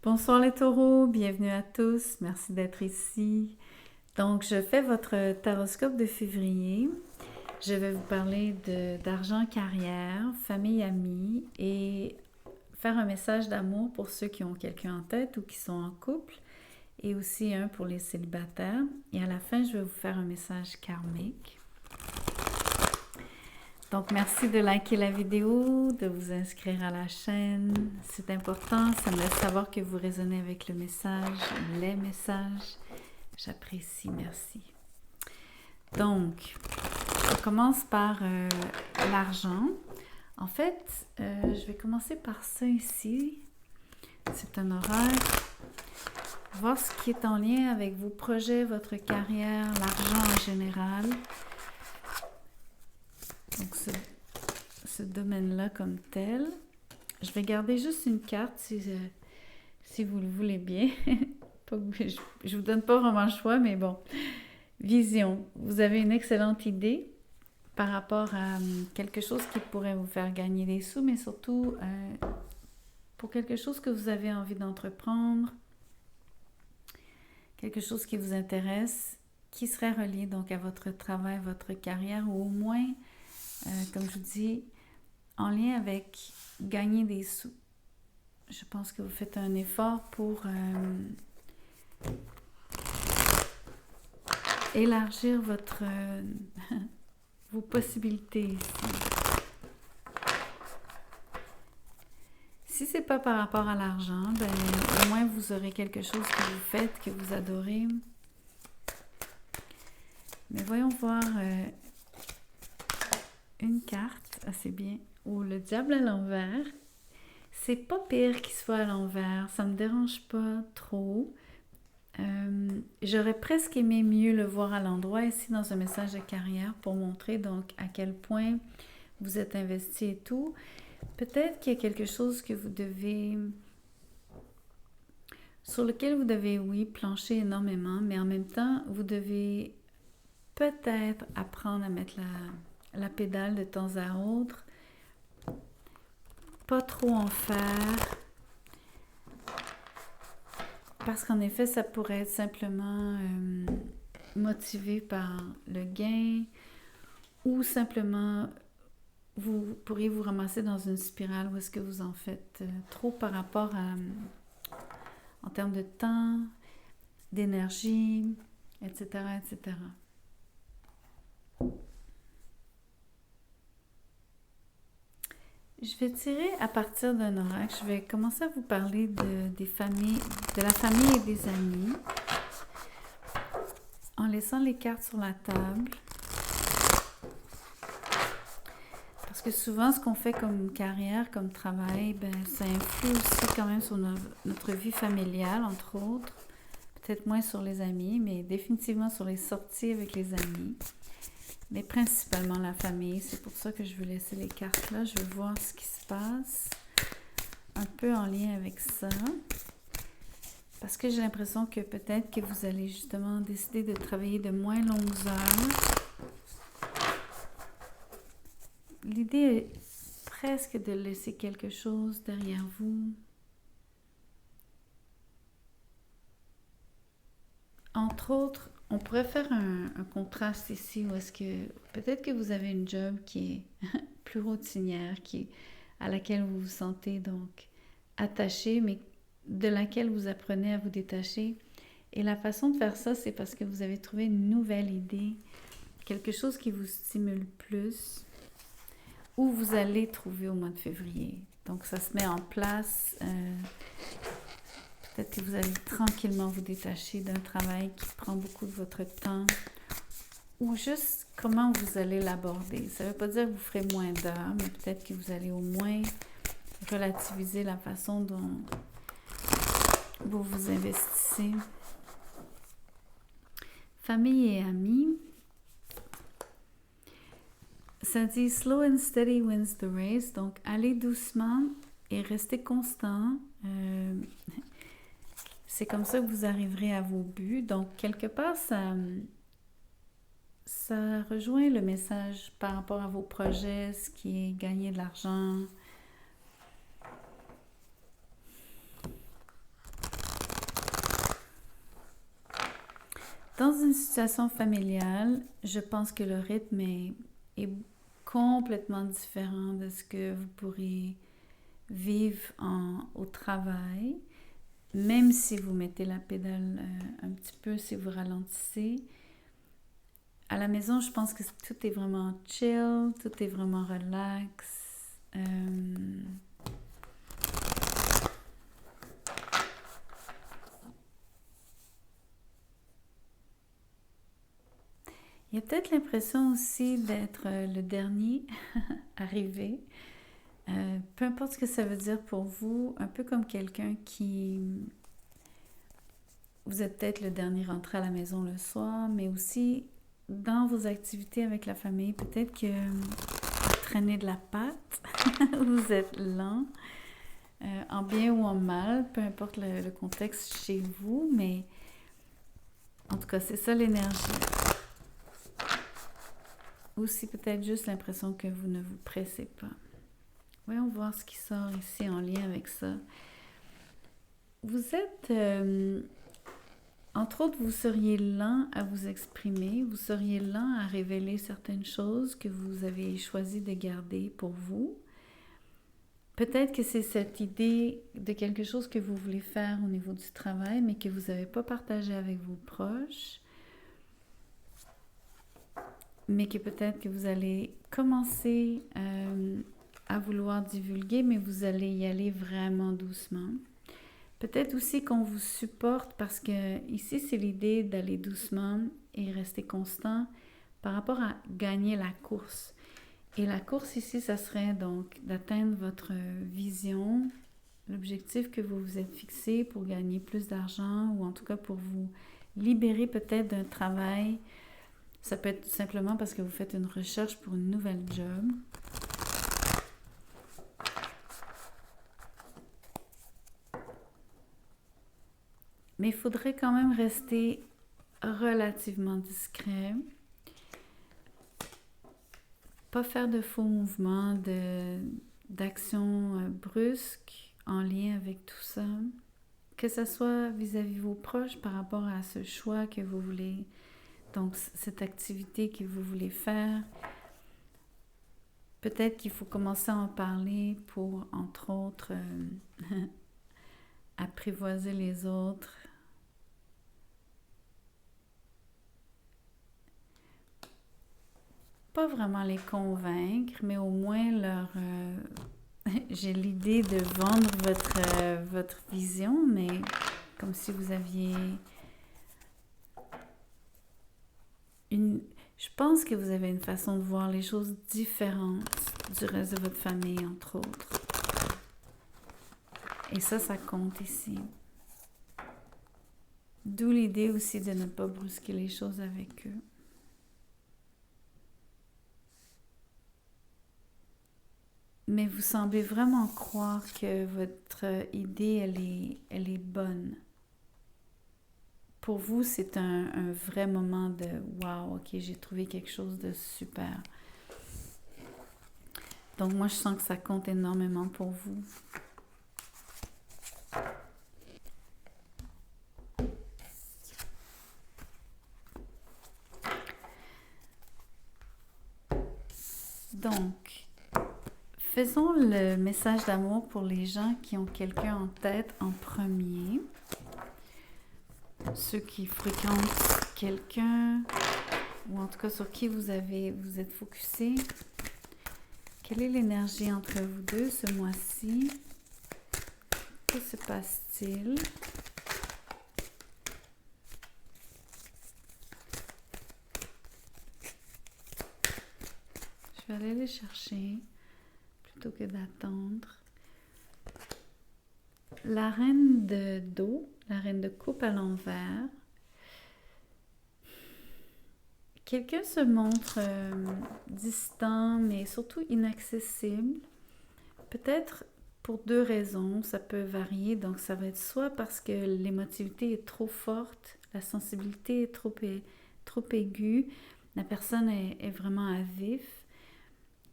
Bonsoir les taureaux, bienvenue à tous, merci d'être ici. Donc, je fais votre taroscope de février. Je vais vous parler d'argent, carrière, famille, amis et faire un message d'amour pour ceux qui ont quelqu'un en tête ou qui sont en couple et aussi un pour les célibataires. Et à la fin, je vais vous faire un message karmique. Donc, merci de liker la vidéo, de vous inscrire à la chaîne. C'est important, ça me laisse savoir que vous résonnez avec le message, les messages. J'apprécie, merci. Donc, on commence par l'argent. En fait, je vais commencer par ça ici. C'est un horaire. Voir ce qui est en lien avec vos projets, votre carrière, l'argent en général. Donc, ce domaine-là comme tel. Je vais garder juste une carte si vous le voulez bien. Je vous donne pas vraiment le choix, mais bon. Vision. Vous avez une excellente idée par rapport à quelque chose qui pourrait vous faire gagner des sous, mais surtout pour quelque chose que vous avez envie d'entreprendre, quelque chose qui vous intéresse, qui serait relié donc à votre travail, votre carrière, ou au moins, comme je vous dis, en lien avec gagner des sous. Je pense que vous faites un effort pour élargir vos possibilités ici. Si c'est pas par rapport à l'argent, ben, au moins vous aurez quelque chose que vous faites, que vous adorez. Mais voyons voir une carte, assez bien, où le diable à l'envers. C'est pas pire qu'il soit à l'envers, ça me dérange pas trop. J'aurais presque aimé mieux le voir à l'endroit ici dans un message de carrière pour montrer donc à quel point vous êtes investi et tout. Peut-être qu'il y a quelque chose que vous devez, sur lequel vous devez, oui, plancher énormément, mais en même temps, vous devez peut-être apprendre à mettre la pédale de temps à autre, pas trop en faire, parce qu'en effet, ça pourrait être simplement motivé par le gain ou simplement vous pourriez vous ramasser dans une spirale où est-ce que vous en faites trop par rapport à, en termes de temps, d'énergie, etc., etc. Je vais tirer à partir d'un oracle. Je vais commencer à vous parler de la famille et des amis, en laissant les cartes sur la table. Parce que souvent, ce qu'on fait comme carrière, comme travail, ben, ça influe aussi quand même sur notre vie familiale, entre autres. Peut-être moins sur les amis, mais définitivement sur les sorties avec les amis. Mais principalement la famille. C'est pour ça que je veux laisser les cartes là. Je veux voir ce qui se passe. Un peu en lien avec ça. Parce que j'ai l'impression que peut-être que vous allez justement décider de travailler de moins longues heures. L'idée est presque de laisser quelque chose derrière vous. Entre autres, on pourrait faire un contraste ici où est-ce que peut-être que vous avez une job qui est plus routinière, à laquelle vous vous sentez donc attaché, mais de laquelle vous apprenez à vous détacher. Et la façon de faire ça, c'est parce que vous avez trouvé une nouvelle idée, quelque chose qui vous stimule plus, où vous allez trouver au mois de février. Donc ça se met en place. Peut-être que vous allez tranquillement vous détacher d'un travail qui prend beaucoup de votre temps, ou juste comment vous allez l'aborder. Ça ne veut pas dire que vous ferez moins d'heures, mais peut-être que vous allez au moins relativiser la façon dont vous vous investissez. Famille et amis. Ça dit « Slow and steady wins the race », donc allez doucement et restez constant. C'est comme ça que vous arriverez à vos buts. Donc, quelque part, ça rejoint le message par rapport à vos projets, ce qui est gagner de l'argent. Dans une situation familiale, je pense que le rythme est complètement différent de ce que vous pourrez vivre au travail, même si vous mettez la pédale un petit peu, si vous ralentissez. À la maison, je pense que tout est vraiment chill, tout est vraiment relax. Il y a peut-être l'impression aussi d'être le dernier arrivé. Peu importe ce que ça veut dire pour vous, un peu comme quelqu'un qui... Vous êtes peut-être le dernier rentré à la maison le soir, mais aussi dans vos activités avec la famille, peut-être que vous traînez de la patte, vous êtes lent, en bien ou en mal, peu importe le contexte chez vous, mais en tout cas, c'est ça l'énergie. Aussi peut-être juste l'impression que vous ne vous pressez pas. Voyons voir ce qui sort ici en lien avec ça. Vous êtes, entre autres, vous seriez lent à vous exprimer, vous seriez lent à révéler certaines choses que vous avez choisi de garder pour vous. Peut-être que c'est cette idée de quelque chose que vous voulez faire au niveau du travail, mais que vous n'avez pas partagé avec vos proches. Mais que peut-être que vous allez commencer à vouloir divulguer, mais vous allez y aller vraiment doucement. Peut-être aussi qu'on vous supporte parce que ici, c'est l'idée d'aller doucement et rester constant par rapport à gagner la course. Et la course ici, ça serait donc d'atteindre votre vision, l'objectif que vous vous êtes fixé pour gagner plus d'argent ou en tout cas pour vous libérer peut-être d'un travail. Ça peut être tout simplement parce que vous faites une recherche pour une nouvelle job. Mais il faudrait quand même rester relativement discret. Pas faire de faux mouvements, d'actions brusques en lien avec tout ça. Que ce soit vis-à-vis vos proches par rapport à ce choix que vous voulez, donc cette activité que vous voulez faire. Peut-être qu'il faut commencer à en parler pour, entre autres, apprivoiser les autres. Pas vraiment les convaincre, mais au moins leur... j'ai l'idée de vendre votre vision, mais comme si vous aviez une... Je pense que vous avez une façon de voir les choses différentes du reste de votre famille, entre autres. Et ça compte ici. D'où l'idée aussi de ne pas brusquer les choses avec eux. Mais vous semblez vraiment croire que votre idée, elle est bonne. Pour vous, c'est un vrai moment de « Wow, ok, j'ai trouvé quelque chose de super ». Donc moi, je sens que ça compte énormément pour vous. Donc, faisons le message d'amour pour les gens qui ont quelqu'un en tête en premier. Ceux qui fréquentent quelqu'un, ou en tout cas sur qui vous êtes focusé. Quelle est l'énergie entre vous deux ce mois-ci? Que se passe-t-il? Je vais aller les chercher plutôt que d'attendre. La reine de dos, la reine de coupe à l'envers. Quelqu'un se montre distant, mais surtout inaccessible. Peut-être pour deux raisons, ça peut varier. Donc, ça va être soit parce que l'émotivité est trop forte, la sensibilité est trop aiguë, la personne est vraiment à vif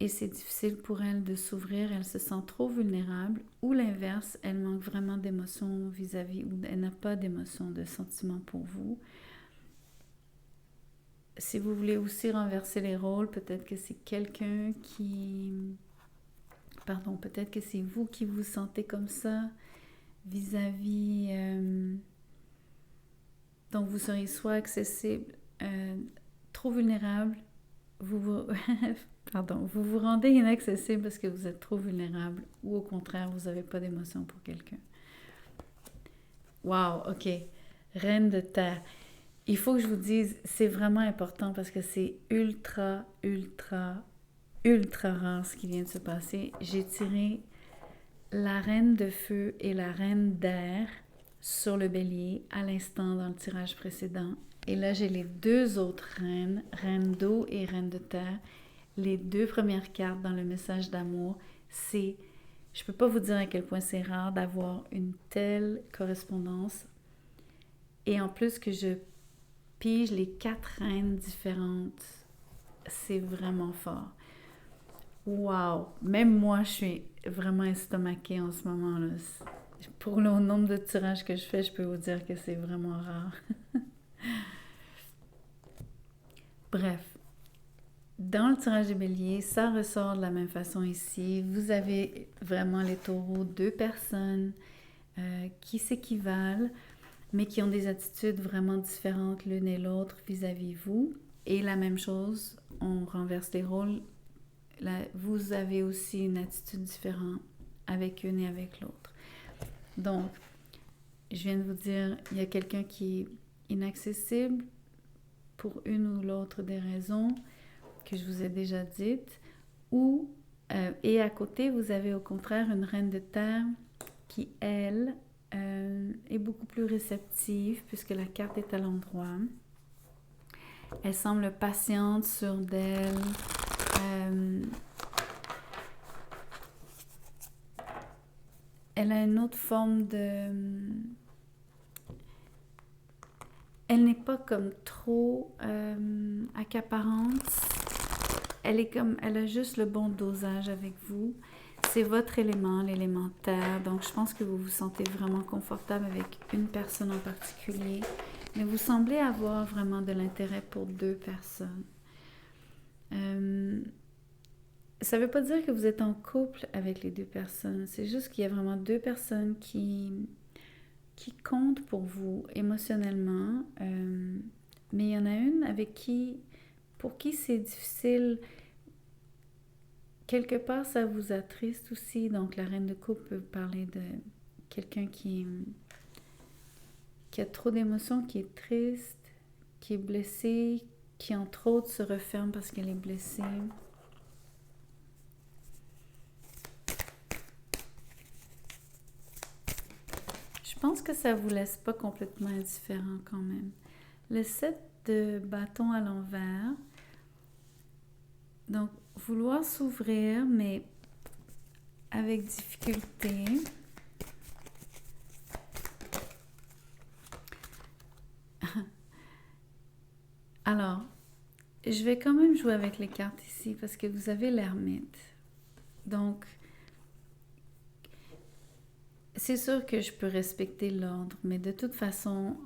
et c'est difficile pour elle de s'ouvrir, elle se sent trop vulnérable, ou l'inverse, elle manque vraiment d'émotion vis-à-vis, ou elle n'a pas d'émotion, de sentiment pour vous. si vous voulez aussi renverser les rôles, peut-être que c'est quelqu'un qui... Pardon, peut-être que c'est vous qui vous sentez comme ça vis-à-vis... donc vous seriez soit accessible, trop vulnérable, pardon, vous vous rendez inaccessible parce que vous êtes trop vulnérable, ou au contraire, vous n'avez pas d'émotion pour quelqu'un. Wow, ok. Reine de terre. Il faut que je vous dise, c'est vraiment important parce que c'est ultra, ultra, ultra rare ce qui vient de se passer. J'ai tiré la reine de feu et la reine d'air sur le bélier à l'instant dans le tirage précédent. Et là, j'ai les deux autres reines, reine d'eau et reine de terre. Les deux premières cartes dans le message d'amour, c'est... Je ne peux pas vous dire à quel point c'est rare d'avoir une telle correspondance. Et en plus que je pige les 4 reines différentes, c'est vraiment fort. Wow! Même moi, je suis vraiment estomaquée en ce moment-là. Pour le nombre de tirages que je fais, je peux vous dire que c'est vraiment rare. Bref, dans le tirage des béliers, ça ressort de la même façon ici. Vous avez vraiment les taureaux, 2 personnes qui s'équivalent, mais qui ont des attitudes vraiment différentes l'une et l'autre vis-à-vis vous. Et la même chose, on renverse les rôles. Là, vous avez aussi une attitude différente avec une et avec l'autre. Donc, je viens de vous dire, il y a quelqu'un qui est inaccessible pour une ou l'autre des raisons que je vous ai déjà dites, et à côté, vous avez au contraire une reine de terre qui, elle, est beaucoup plus réceptive puisque la carte est à l'endroit. Elle semble patiente, sûre d'elle. Elle a une autre forme de... Elle n'est pas comme trop accaparante. Elle a juste le bon dosage avec vous. C'est votre élément, l'élément terre. Donc, je pense que vous vous sentez vraiment confortable avec une personne en particulier. Mais vous semblez avoir vraiment de l'intérêt pour 2 personnes. Ça ne veut pas dire que vous êtes en couple avec les 2 personnes. C'est juste qu'il y a vraiment 2 personnes qui comptent pour vous émotionnellement. Mais il y en a une pour qui c'est difficile. Quelque part, ça vous attriste aussi. Donc, la reine de coupe peut parler de quelqu'un qui a trop d'émotions, qui est triste, qui est blessé, qui, entre autres, se referme parce qu'elle est blessée. Je pense que ça ne vous laisse pas complètement indifférent quand même. Le 7 de bâton à l'envers. Donc, vouloir s'ouvrir, mais avec difficulté. Alors, je vais quand même jouer avec les cartes ici parce que vous avez l'ermite. Donc, c'est sûr que je peux respecter l'ordre, mais de toute façon,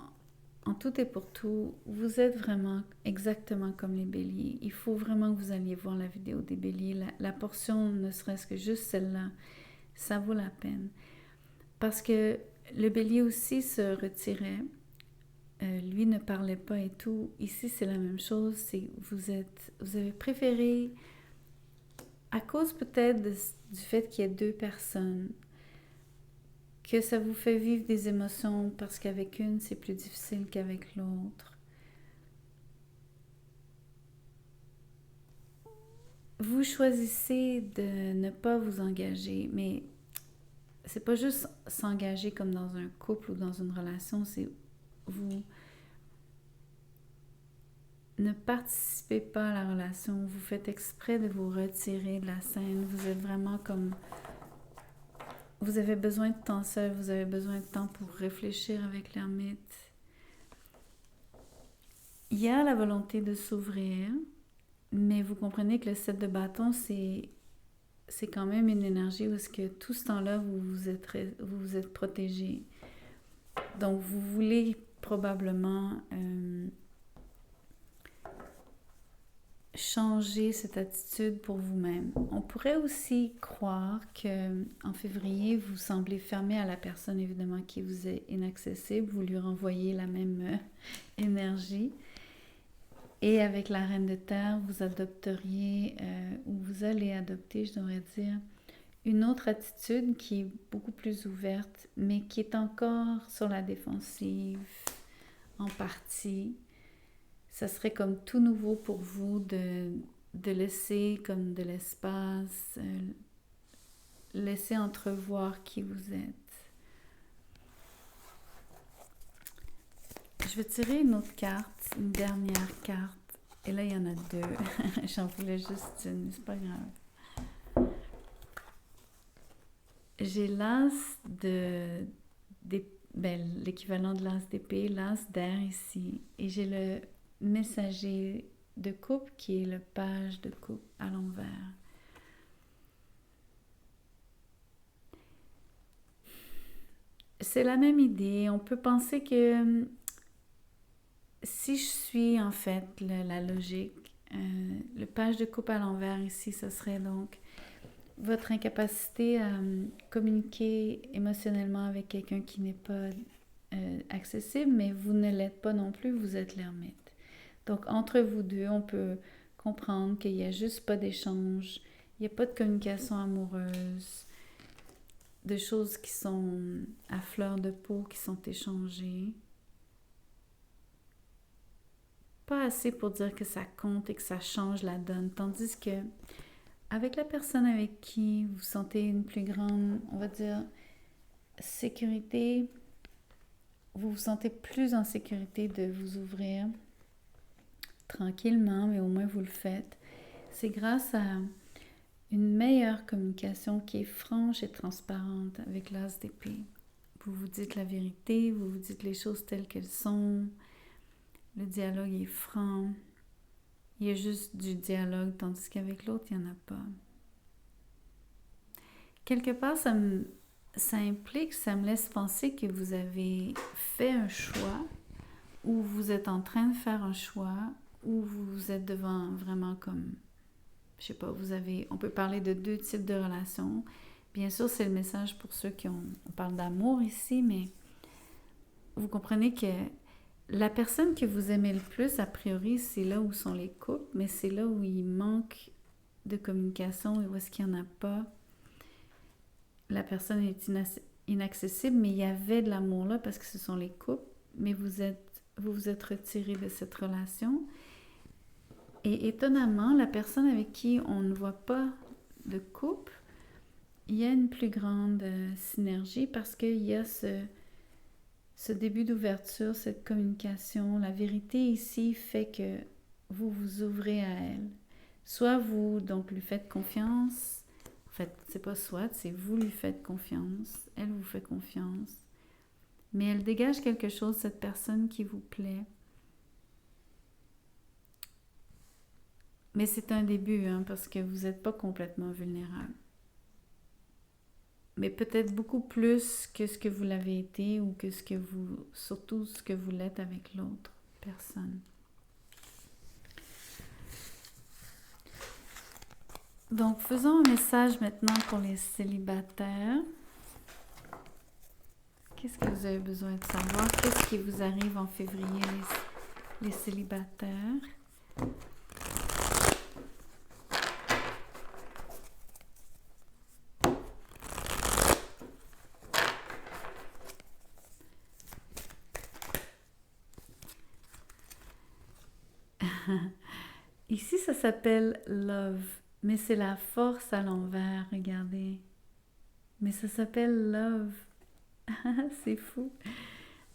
en tout et pour tout, vous êtes vraiment exactement comme les béliers. Il faut vraiment que vous alliez voir la vidéo des béliers. La portion, ne serait-ce que juste celle-là, ça vaut la peine. Parce que le bélier aussi se retirait. Lui ne parlait pas et tout. Ici, c'est la même chose. Vous avez préféré, à cause peut-être du fait qu'il y ait 2 personnes, que ça vous fait vivre des émotions parce qu'avec une, c'est plus difficile qu'avec l'autre. Vous choisissez de ne pas vous engager, mais c'est pas juste s'engager comme dans un couple ou dans une relation, c'est vous ne participez pas à la relation, vous faites exprès de vous retirer de la scène, vous êtes vraiment comme... Vous avez besoin de temps seul, vous avez besoin de temps pour réfléchir avec l'ermite. Il y a la volonté de s'ouvrir, mais vous comprenez que le 7 de bâton, c'est quand même une énergie où est-ce que tout ce temps-là, vous vous êtes protégé. Donc, vous voulez probablement changer cette attitude pour vous-même. On pourrait aussi croire que en février, vous semblez fermé à la personne évidemment qui vous est inaccessible, vous lui renvoyez la même énergie. Et avec la Reine de Terre, vous adopteriez, ou vous allez adopter, je devrais dire, une autre attitude qui est beaucoup plus ouverte, mais qui est encore sur la défensive en partie. Ça serait comme tout nouveau pour vous de laisser comme de l'espace, laisser entrevoir qui vous êtes. Je vais tirer une autre carte, une dernière carte. Et là, il y en a deux. J'en voulais juste une, c'est pas grave. J'ai l'as l'équivalent de l'as d'épée, l'as d'air ici. Et j'ai le messager de coupe qui est le page de coupe à l'envers. C'est la même idée. On peut penser que si je suis en fait la logique, le page de coupe à l'envers ici, ce serait donc votre incapacité à communiquer émotionnellement avec quelqu'un qui n'est pas accessible, mais vous ne l'êtes pas non plus, vous êtes l'ermite. Donc, entre vous deux, on peut comprendre qu'il n'y a juste pas d'échange, il n'y a pas de communication amoureuse, de choses qui sont à fleur de peau, qui sont échangées. Pas assez pour dire que ça compte et que ça change la donne, tandis que avec la personne avec qui vous sentez une plus grande, on va dire, sécurité, vous vous sentez plus en sécurité de vous ouvrir tranquillement, mais au moins vous le faites. C'est grâce à une meilleure communication qui est franche et transparente avec l'as d'épée. Vous vous dites la vérité, vous vous dites les choses telles qu'elles sont. Le dialogue est franc. Il y a juste du dialogue, tandis qu'avec l'autre, il n'y en a pas. Quelque part, ça implique, ça me laisse penser que vous avez fait un choix, ou vous êtes en train de faire un choix, ou vous êtes devant vraiment comme, je sais pas, on peut parler de deux types de relations. Bien sûr, c'est le message pour ceux on parle d'amour ici, mais vous comprenez que la personne que vous aimez le plus, a priori, c'est là où sont les couples, mais c'est là où il manque de communication et où est-ce qu'il n'y en a pas. La personne est inaccessible, mais il y avait de l'amour là parce que ce sont les couples, mais vous vous êtes retiré de cette relation. Et étonnamment, la personne avec qui on ne voit pas de couple, il y a une plus grande synergie parce qu'il y a ce début d'ouverture, cette communication. La vérité ici fait que vous vous ouvrez à elle. Soit vous, donc, lui faites confiance. En fait, c'est pas soit, c'est vous lui faites confiance. Elle vous fait confiance. Mais elle dégage quelque chose, cette personne qui vous plaît. Mais c'est un début, parce que vous n'êtes pas complètement vulnérable. Mais peut-être beaucoup plus que ce que vous l'avez été ou que surtout ce que vous l'êtes avec l'autre personne. Donc, faisons un message maintenant pour les célibataires. Qu'est-ce que vous avez besoin de savoir? Qu'est-ce qui vous arrive en février, les célibataires? Ici, ça s'appelle Love, mais c'est la force à l'envers, regardez. Mais ça s'appelle Love. C'est fou.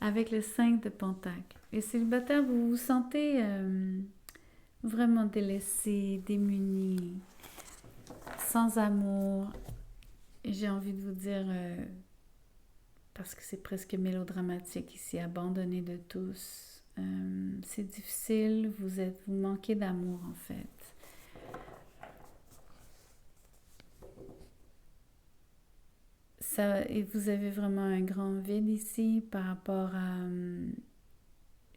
Avec le 5 de Pentacle. Les célibataires, vous vous sentez vraiment délaissés, démunis, sans amour. J'ai envie de vous dire, parce que c'est presque mélodramatique ici, abandonné de tous. C'est difficile, vous manquez d'amour en fait. Et vous avez vraiment un grand vide ici par rapport à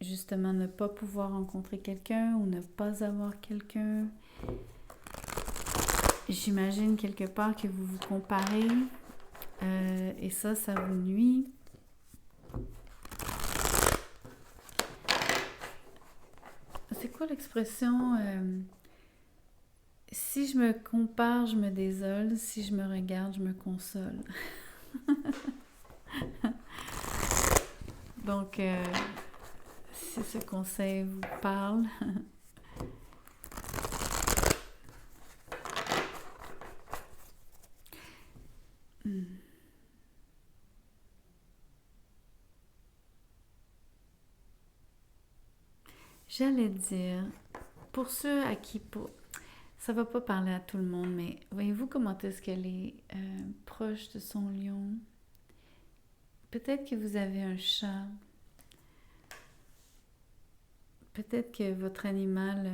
justement ne pas pouvoir rencontrer quelqu'un ou ne pas avoir quelqu'un. J'imagine quelque part que vous vous comparez et ça vous nuit. C'est quoi l'expression si je me compare, je me désole. Si je me regarde, je me console. Donc, si ce conseil vous parle, j'allais dire, pour ceux à qui, ça va pas parler à tout le monde, mais voyez-vous comment est-ce qu'elle est proche de son lion? Peut-être que vous avez un chat. Peut-être que votre animal,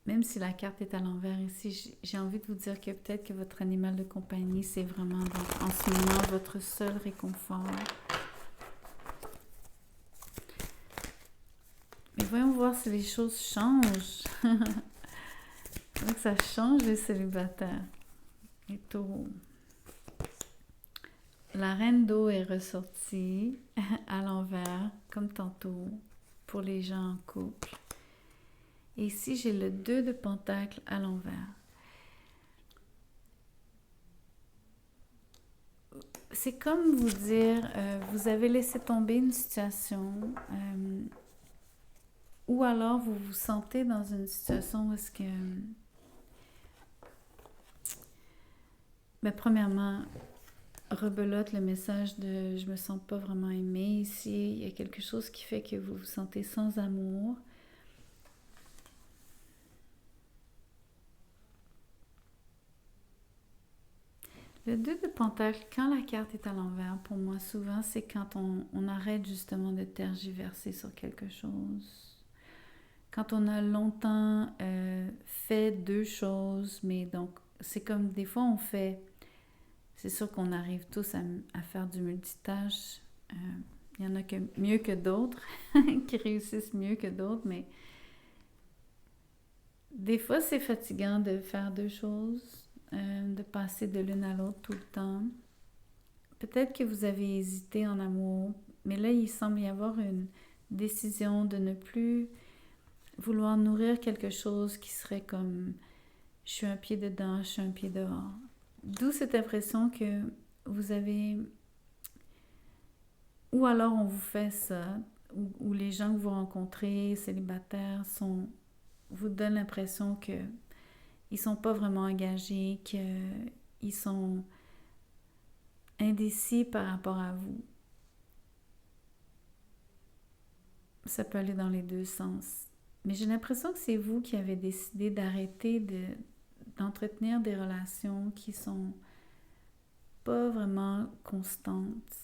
même si la carte est à l'envers ici, j'ai envie de vous dire que peut-être que votre animal de compagnie, c'est vraiment en ce moment votre seul réconfort. Mais voyons voir si les choses changent. Donc ça change les célibataires. Les taureaux. La reine d'eau est ressortie à l'envers, comme tantôt, pour les gens en couple. Et ici, j'ai le 2 de pentacle à l'envers. C'est comme vous dire, vous avez laissé tomber une situation, ou alors vous vous sentez dans une situation où est-ce que... Mais premièrement, rebelote le message de « je me sens pas vraiment aimée » ici. Il y a quelque chose qui fait que vous vous sentez sans amour. Le 2 de pentacle, quand la carte est à l'envers, pour moi, souvent, c'est quand on arrête justement de tergiverser sur quelque chose. Quand on a longtemps fait deux choses, mais donc, c'est comme des fois on fait... C'est sûr qu'on arrive tous à faire du multitâche. Il y en a mieux que d'autres, qui réussissent mieux que d'autres, mais des fois, c'est fatigant de faire deux choses, de passer de l'une à l'autre tout le temps. Peut-être que vous avez hésité en amour, mais là, il semble y avoir une décision de ne plus vouloir nourrir quelque chose qui serait comme « je suis un pied dedans, je suis un pied dehors ». D'où cette impression que vous avez... Ou alors on vous fait ça, ou les gens que vous rencontrez, célibataires, vous donnent l'impression qu'ils ne sont pas vraiment engagés, qu'ils sont indécis par rapport à vous. Ça peut aller dans les deux sens. Mais j'ai l'impression que c'est vous qui avez décidé d'arrêter d'entretenir des relations qui sont pas vraiment constantes.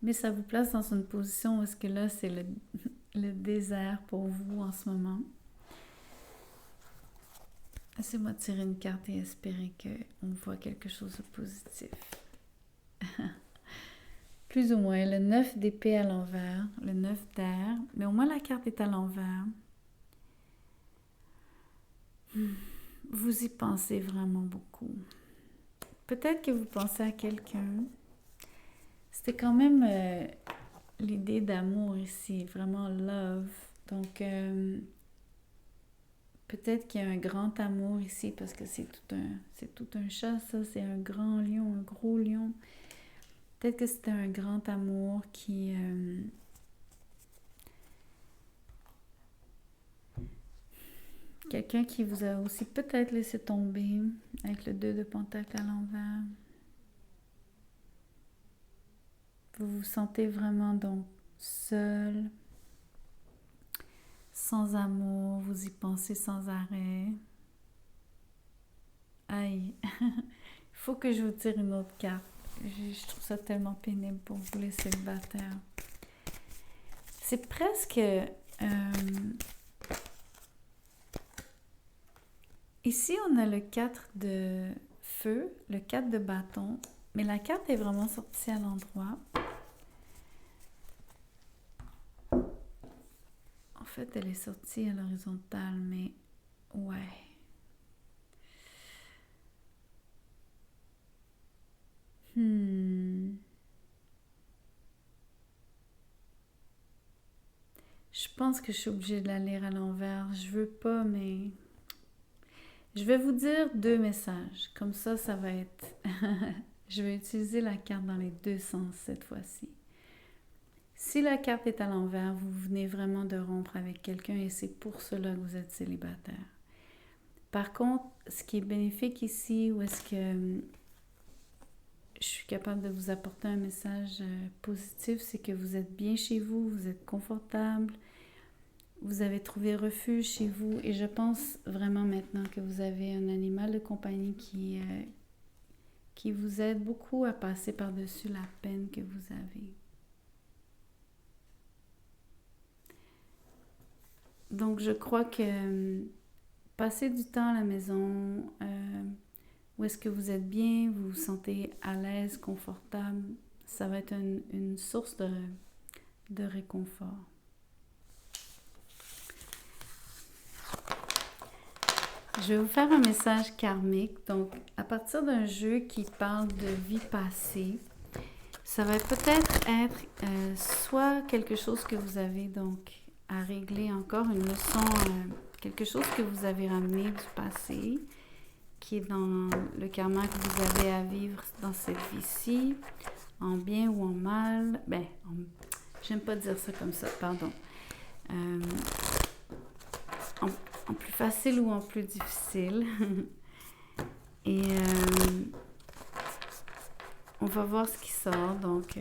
Mais ça vous place dans une position où est-ce que là, c'est le désert pour vous en ce moment. Laissez-moi tirer une carte et espérer qu'on voit quelque chose de positif. Plus ou moins, le 9 d'épée à l'envers, le 9 d'air, mais au moins la carte est à l'envers. Vous y pensez vraiment beaucoup. Peut-être que vous pensez à quelqu'un. C'était quand même l'idée d'amour ici, vraiment love. Donc, peut-être qu'il y a un grand amour ici parce que c'est tout un chat, ça. C'est un grand lion, un gros lion. Peut-être que c'était un grand amour qui... quelqu'un qui vous a aussi peut-être laissé tomber avec le 2 de pentacle à l'envers. Vous vous sentez vraiment donc seul, sans amour, vous y pensez sans arrêt. Aïe, il faut que je vous tire une autre carte. Je trouve ça tellement pénible pour vous les célibataires. C'est presque... ici, on a le 4 de feu, le 4 de bâton, mais la carte est vraiment sortie à l'endroit. fait, elle est sortie à l'horizontale, mais ouais. Je pense que je suis obligée de la lire à l'envers. Je veux pas, mais je vais vous dire 2 messages. Comme ça va être... Je vais utiliser la carte dans les 2 sens cette fois-ci. Si la carte est à l'envers, vous venez vraiment de rompre avec quelqu'un et c'est pour cela que vous êtes célibataire. Par contre, ce qui est bénéfique ici, où est-ce que je suis capable de vous apporter un message positif, c'est que vous êtes bien chez vous, vous êtes confortable, vous avez trouvé refuge chez vous et je pense vraiment maintenant que vous avez un animal de compagnie qui vous aide beaucoup à passer par-dessus la peine que vous avez. Donc je crois que passer du temps à la maison, où est-ce que vous êtes bien, vous vous sentez à l'aise, confortable, ça va être une source de réconfort. Je vais vous faire un message karmique. Donc, à partir d'un jeu qui parle de vie passée, ça va peut-être être soit quelque chose que vous avez donc à régler encore, une leçon, quelque chose que vous avez ramené du passé, qui est dans le karma que vous avez à vivre dans cette vie-ci, en bien ou en mal. J'aime pas dire ça comme ça, pardon. En plus facile ou en plus difficile. Et on va voir ce qui sort. Donc,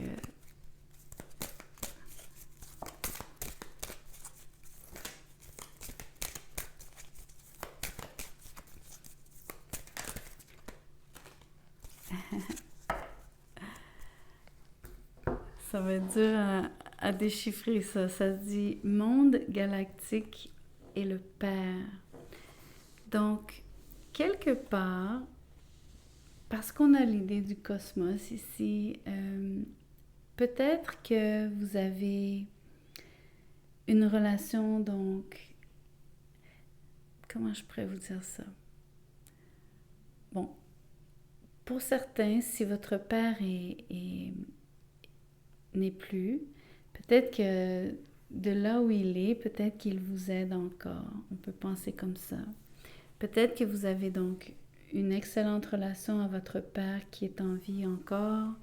ça va être dur à déchiffrer ça. Ça dit monde galactique et le Père. Donc, quelque part, parce qu'on a l'idée du cosmos ici, peut-être que vous avez une relation, donc, comment je pourrais vous dire ça? Bon, pour certains, si votre père n'est plus, peut-être que de là où il est, peut-être qu'il vous aide encore. On peut penser comme ça. Peut-être que vous avez donc une excellente relation à votre père qui est en vie encore.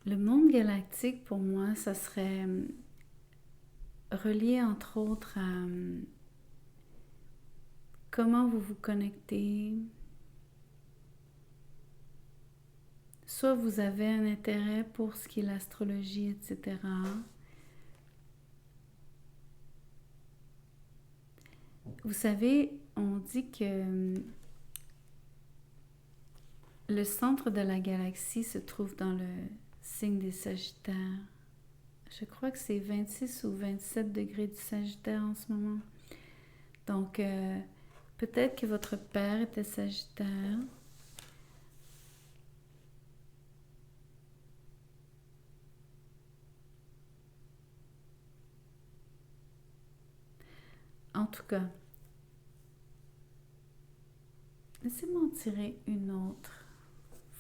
Le monde galactique, pour moi, ça serait relié entre autres à comment vous vous connectez. Soit vous avez un intérêt pour ce qui est l'astrologie, etc. Vous savez, on dit que le centre de la galaxie se trouve dans le signe des Sagittaires. Je crois que c'est 26 ou 27 degrés du Sagittaire en ce moment. Donc, peut-être que votre père était Sagittaire. En tout cas, laissez-moi en tirer une autre.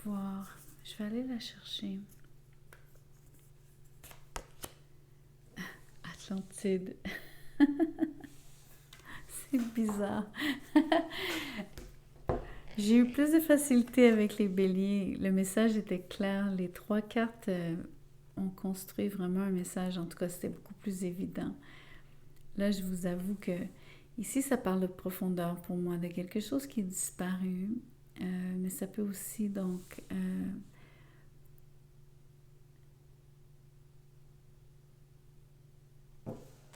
Voir. Je vais aller la chercher. Atlantide. C'est bizarre. J'ai eu plus de facilité avec les béliers. Le message était clair. Les 3 cartes ont construit vraiment un message. En tout cas, c'était beaucoup plus évident. Là, je vous avoue que ici, ça parle de profondeur pour moi, de quelque chose qui est disparu. Mais ça peut aussi, donc...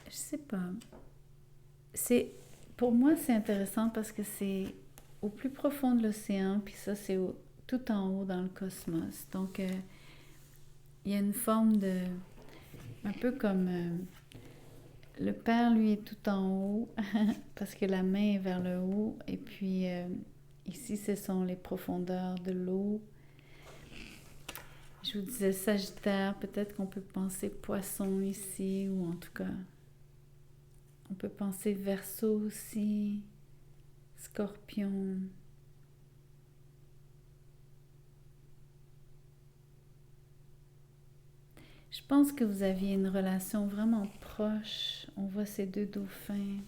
je sais pas. Pour moi, c'est intéressant parce que c'est au plus profond de l'océan, puis ça, c'est tout en haut dans le cosmos. Donc, il y a une forme de... un peu comme... le père, lui, est tout en haut, parce que la main est vers le haut, et puis Ici, ce sont les profondeurs de l'eau. Je vous disais Sagittaire, peut-être qu'on peut penser Poisson ici, ou en tout cas, on peut penser Verseau aussi, Scorpion. Je pense que vous aviez une relation vraiment proche. On voit ces deux dauphins.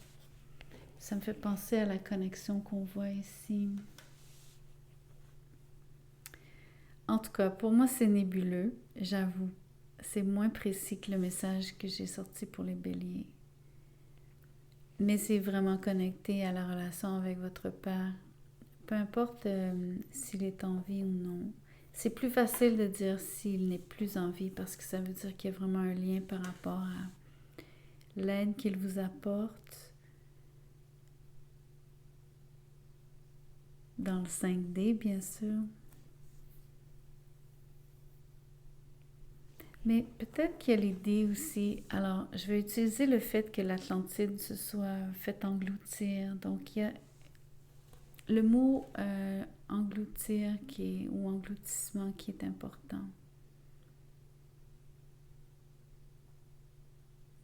Ça me fait penser à la connexion qu'on voit ici. En tout cas, pour moi, c'est nébuleux, j'avoue. C'est moins précis que le message que j'ai sorti pour les béliers. Mais c'est vraiment connecté à la relation avec votre père. Peu importe s'il est en vie ou non. C'est plus facile de dire s'il n'est plus en vie parce que ça veut dire qu'il y a vraiment un lien par rapport à l'aide qu'il vous apporte dans le 5D, bien sûr. Mais peut-être qu'il y a l'idée aussi, alors je vais utiliser le fait que l'Atlantide se soit fait engloutir. Donc il y a le mot engloutir ou engloutissement qui est important.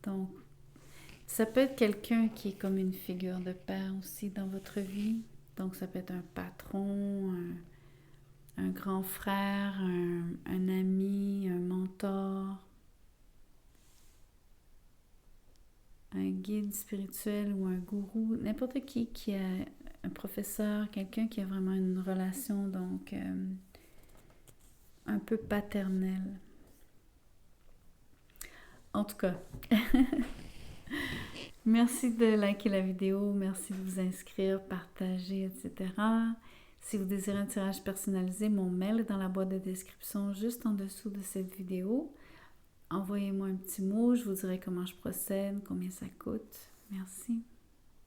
Donc ça peut être quelqu'un qui est comme une figure de père aussi dans votre vie. Donc ça peut être un patron, un grand frère, un ami, un mentor, un guide spirituel ou un gourou, n'importe qui a un professeur, quelqu'un qui a vraiment une relation donc un peu paternelle. En tout cas, merci de liker la vidéo, merci de vous inscrire, partager, etc. Si vous désirez un tirage personnalisé, mon mail est dans la boîte de description juste en dessous de cette vidéo. Envoyez-moi un petit mot, je vous dirai comment je procède, combien ça coûte. Merci.